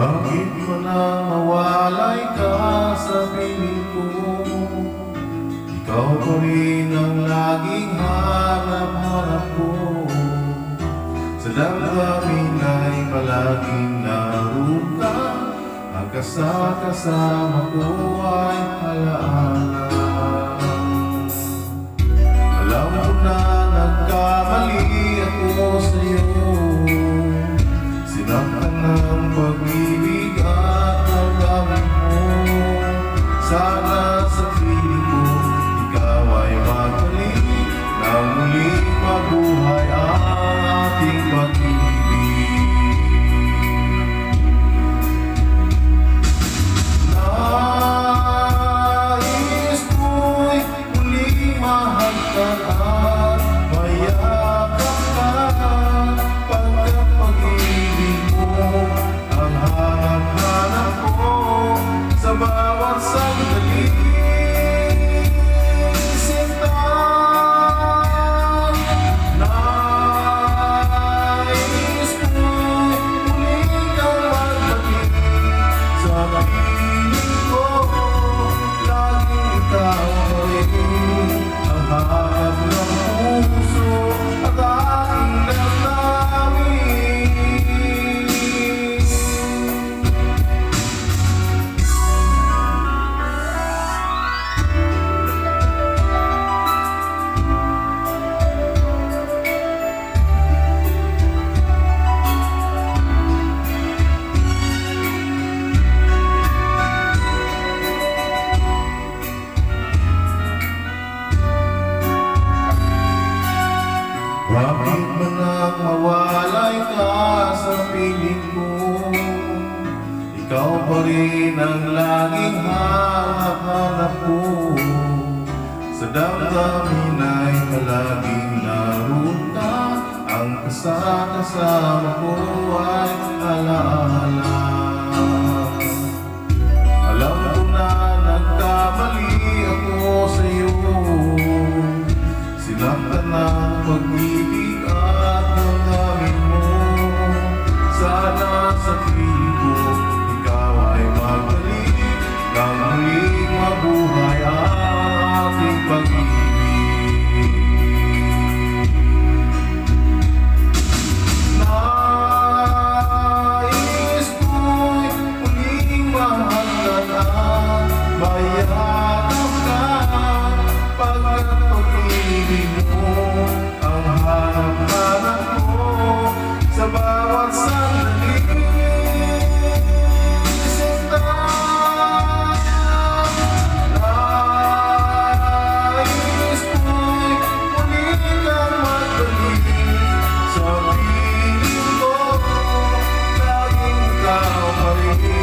Bakit mo nang mawalay ka sa piling ko? Ikaw pa rin ang laging hanap-hanap ko. Sa damdamin ay palaging naroon ka. Ang kasama ko ay alaala. Alam ko na nagkamali ako sa'yo. Sinaktan ng pag-ibig at paggamit mo. Sana sa piling ko ikaw ay magbalik na muling mabuhay ang ating pag-ibig. Nais ko'y muling mahal ka at mayakap ka. Pagkat pag-ibig mo ang hanap-hanap ko sa bawat sandali. Sinta, nais ko'y muling kang magbalik sa piling ko. Laging ikaw pa rin ang hanap ng puso at aking damdamin. Bakit ba nang mawalay ka sa piling ko? Ikaw pa rin ang laging hanap-hanap ko. Sa damdamin ay palaging naroon ka. Ang kasama ko ay alaala. Alam ko na nagkamali ako sa'yo. Sinaktan ng pag-ibig at paggamit mo. Sana sa piling ko ikaw ay magbalik nang muling mabuhay ang ating pag-ibig. Nais ko'y muling mahal ka at mayakap ka. Pagkat pag-ibig mo ang hanap-hanap ko sa bawat sandali. Sinta, nais ko'y muling kang magbalik sa piling ko. Laging ikaw pa rin